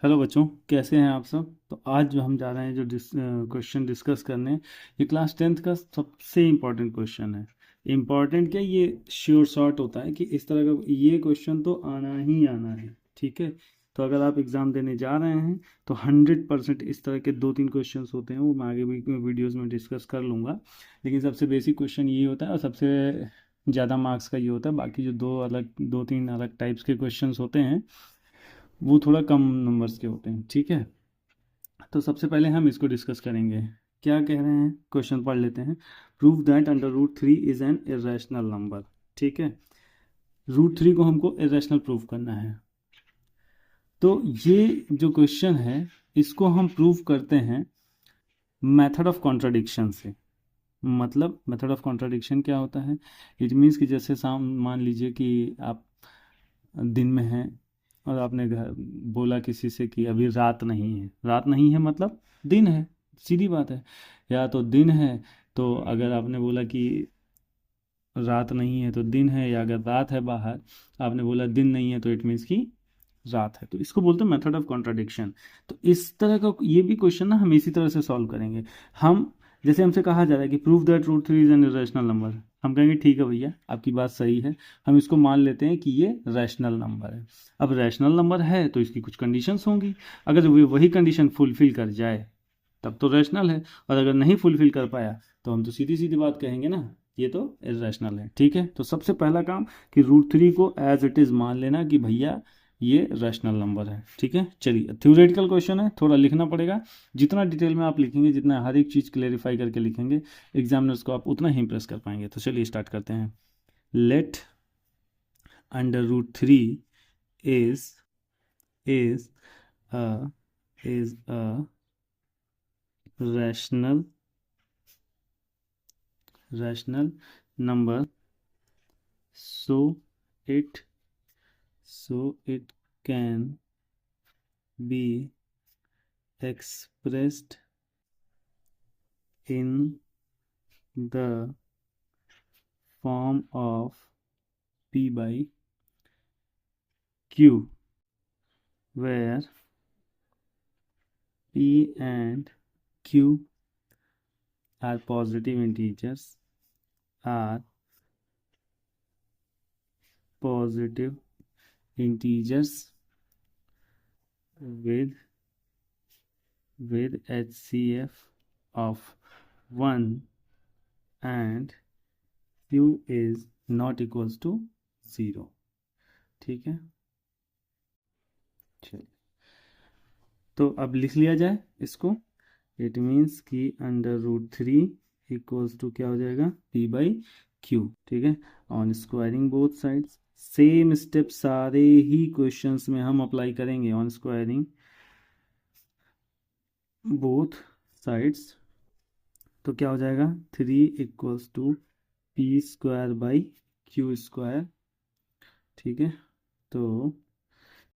Hello बच्चों, कैसे हैं आप सब। तो आज जो हम जा रहे हैं जो क्वेश्चन डिस्कस करने, ये क्लास 10th का सबसे इम्पोर्टेंट क्वेश्चन है। इम्पोर्टेंट क्या, ये श्योर शॉर्ट होता है कि इस तरह का ये क्वेश्चन तो आना ही आना है। ठीक है, तो अगर आप एग्ज़ाम देने जा रहे हैं तो 100% इस तरह के 2-3 क्वेश्चन होते हैं, वो मैं आगे भी वीडियोज़ में डिस्कस कर लूँगा। लेकिन सबसे बेसिक क्वेश्चन ये होता है और सबसे ज़्यादा मार्क्स का ये होता है। बाकी जो 2-3 अलग टाइप्स के क्वेश्चन होते हैं वो थोड़ा कम नंबर्स के होते हैं। ठीक है, तो सबसे पहले हम इसको डिस्कस करेंगे। क्या कह रहे हैं, क्वेश्चन पढ़ लेते हैं। Prove that under root 3 is an irrational number. ठीक है, रूट 3 को हमको इरेशनल प्रूव करना है। तो ये जो क्वेश्चन है इसको हम प्रूव करते हैं मेथड ऑफ कॉन्ट्राडिक्शन से। मतलब मेथड ऑफ कॉन्ट्राडिक्शन क्या होता है, इट मीन्स कि जैसे मान लीजिए कि आप दिन में हैं और आपने घर बोला किसी से कि अभी रात नहीं है। रात नहीं है मतलब दिन है, सीधी बात है। या तो दिन है, तो अगर आपने बोला कि रात नहीं है तो दिन है, या अगर रात है बाहर, आपने बोला दिन नहीं है, तो इट मीन्स कि रात है। तो इसको बोलते हैं मेथड ऑफ कॉन्ट्राडिक्शन। तो इस तरह का ये भी क्वेश्चन ना हम इसी तरह से सॉल्व करेंगे। हम जैसे हमसे कहा जा रहा है कि prove that root 3 is an irrational number, हम कहेंगे ठीक है भैया, आपकी बात सही है, हम इसको मान लेते हैं कि ये रैशनल नंबर है। अब रैशनल नंबर है तो इसकी कुछ कंडीशंस होंगी। अगर वही कंडीशन फुलफिल कर जाए तब तो रैशनल है, और अगर नहीं फुलफिल कर पाया तो हम तो सीधी सीधी बात कहेंगे ना, ये तो इरेशनल है। ठीक है, तो सबसे पहला काम कि रूट 3 को एज इट इज़ मान लेना कि भैया ये रैशनल नंबर है। ठीक है, चलिए थ्योरेटिकल क्वेश्चन है, थोड़ा लिखना पड़ेगा। जितना डिटेल में आप लिखेंगे, जितना हर एक चीज़ क्लेरिफाई करके लिखेंगे, एग्जामिनर्स को आप उतना ही इंप्रेस कर पाएंगे। तो चलिए स्टार्ट करते हैं। Let under root 3 is is a is a rational number, so it it can be expressed in the form of p by q, where p and q are positive integers are positive integers with HCF of 1 and q is not equals to 0। ठीक है, चलिए तो अब लिख लिया जाए इसको। It means कि अंडर रूट 3 इक्वल्स टू क्या हो जाएगा, पी बाई क्यू। ठीक है, on squaring both sides, same step सारे ही क्वेश्चंस में हम अप्लाई करेंगे। ऑन स्क्वायरिंग बोथ साइड्स तो क्या हो जाएगा, 3 equals to p² by q²। ठीक है, तो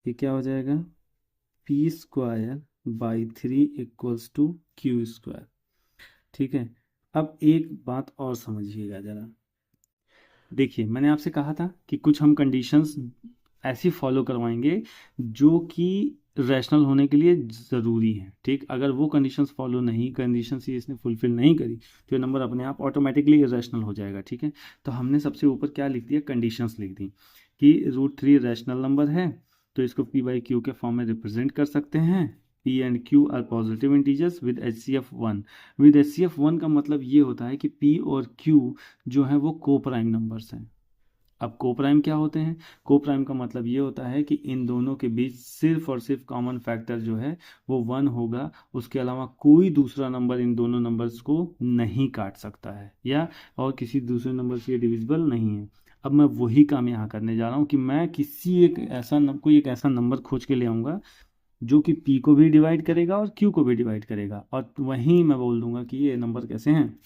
ये क्या हो जाएगा, p² by 3 equals to q²। ठीक है, अब एक बात और समझिएगा ज़रा। देखिए, मैंने आपसे कहा था कि कुछ हम कंडीशंस ऐसी फॉलो करवाएंगे जो कि रैशनल होने के लिए ज़रूरी हैं। ठीक, अगर वो कंडीशंस फॉलो नहीं, कंडीशंस ही इसने फुलफिल नहीं करी, तो ये नंबर अपने आप ऑटोमेटिकली इरेशनल हो जाएगा। ठीक है, तो हमने सबसे ऊपर क्या लिख दिया, कंडीशंस लिख दी कि रूट 3 रैशनल नंबर है, तो इसको पी बाई क्यू के फॉर्म में रिप्रेजेंट कर सकते हैं। P and Q R positive integers with HCF 1। With HCF 1 का मतलब ये होता है कि पी और क्यू जो है वो को प्राइम नंबर्स हैं। अब को प्राइम क्या होते हैं, को प्राइम का मतलब ये होता है कि इन दोनों के बीच सिर्फ और सिर्फ कॉमन फैक्टर जो है वो 1 होगा, उसके अलावा कोई दूसरा नंबर इन दोनों नंबर्स को नहीं काट सकता है, या और किसी दूसरे नंबर से ये डिविजिबल नहीं है। अब मैं वही काम यहाँ करने जा रहा हूँ कि मैं कोई एक ऐसा नंबर खोज के ले आऊँगा जो कि p को भी डिवाइड करेगा और q को भी डिवाइड करेगा, और वहीं मैं बोल दूंगा कि ये नंबर कैसे हैं,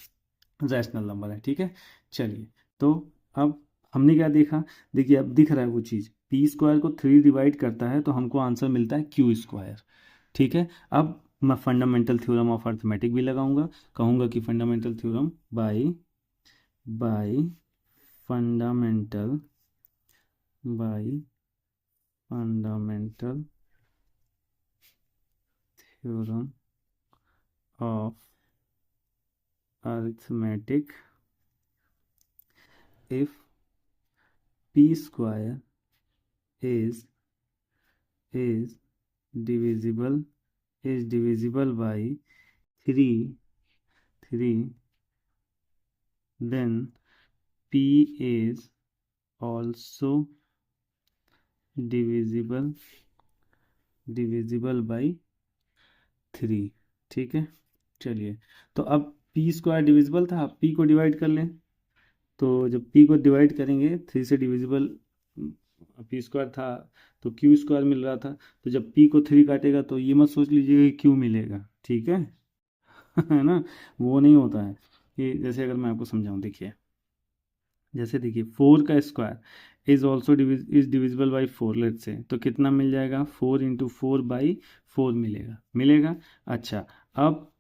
रैशनल नंबर है। ठीक है, चलिए तो अब हमने क्या देखा, देखिए अब दिख रहा है वो चीज़, p² को 3 डिवाइड करता है तो हमको आंसर मिलता है q²। ठीक है, अब मैं फंडामेंटल थ्योरम ऑफ अर्थमेटिक भी लगाऊंगा, कहूँगा कि fundamental theorem by fundamental bye fundamental theorem of arithmetic, if p square is divisible by 3, then p is also divisible by 3। ठीक है, चलिए, तो अब p स्क्वायर डिविजिबल था, अब p को डिवाइड कर लें। तो जब p को डिवाइड करेंगे 3 से डिविजिबल p स्क्वायर था तो q स्क्वायर मिल रहा था, तो जब p को 3 काटेगा तो ये मत सोच लीजिएगा कि q मिलेगा, ठीक है है ना, वो नहीं होता है। कि जैसे अगर मैं आपको समझाऊं, देखिए, जैसे देखिए 4 का square is also is divisible by 4, let say, तो कितना मिल जाएगा, 4 इंटू 4 बाई 4 मिलेगा। अच्छा, अब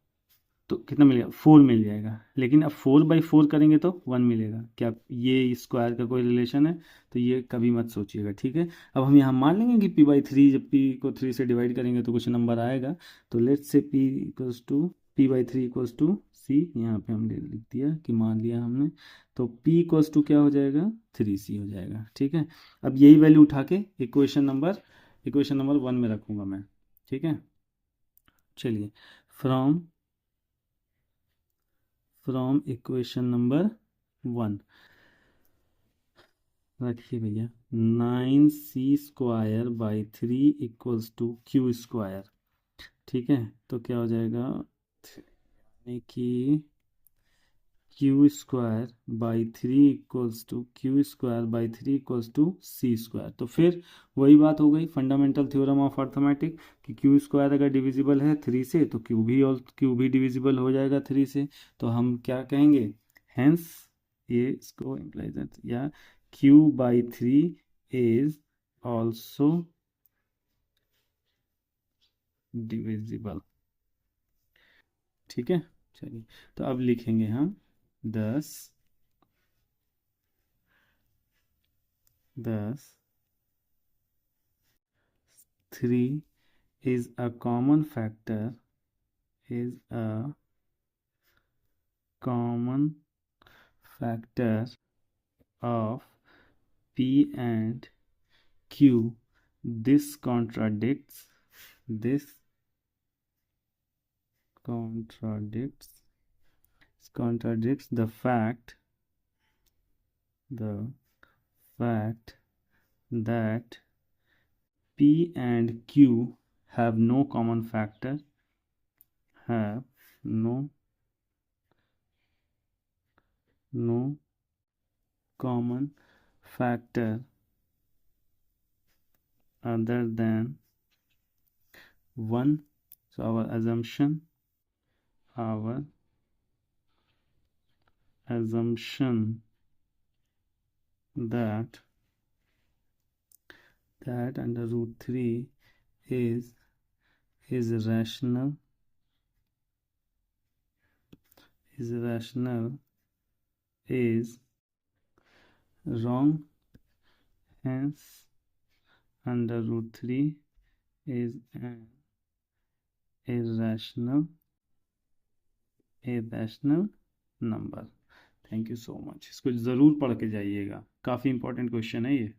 तो कितना मिलेगा, 4 मिल जाएगा, लेकिन अब 4 बाई 4 करेंगे तो 1 मिलेगा। क्या ये स्क्वायर का कोई रिलेशन है? तो ये कभी मत सोचिएगा, ठीक है। अब हम यहाँ मान लेंगे कि p/3, जब p को 3 से डिवाइड करेंगे तो कुछ नंबर आएगा। तो लेट्स से p/3 c, यहाँ पे हमने लिख दिया कि मान लिया हमने, तो p क्या हो जाएगा, 3c हो जाएगा, ठीक है। अब यही वैल्यू उठा के इक्वेशन नंबर 1 में रखूँगा मैं, ठीक है। चलिए, फ्रॉम इक्वेशन नंबर 1 रखिए भैया, 9c square by 3 equals to Q square, ठीक है। तो क्या हो जाएगा, यानी कि Q square by 3 equals to C square. तो फिर वही बात हो गई, फंडामेंटल थ्योरम ऑफ अर्थमेटिक, कि क्यू स्क्वायर अगर डिविजिबल है 3 से तो क्यू भी डिविजिबल हो जाएगा 3 से। तो हम क्या कहेंगे, हेंस ये इसको इम्प्लाइज, या Q by 3 is also divisible, ठीक है। चलिए, तो अब लिखेंगे हम 10 3 is a common factor of p and q. This contradicts the fact that p and q have no common factor, other than 1. So our assumption that under root 3 is rational is wrong, hence under root 3 is an irrational number। Thank you so much, इसको ज़रूर पढ़ के जाइएगा, काफ़ी important question है ये।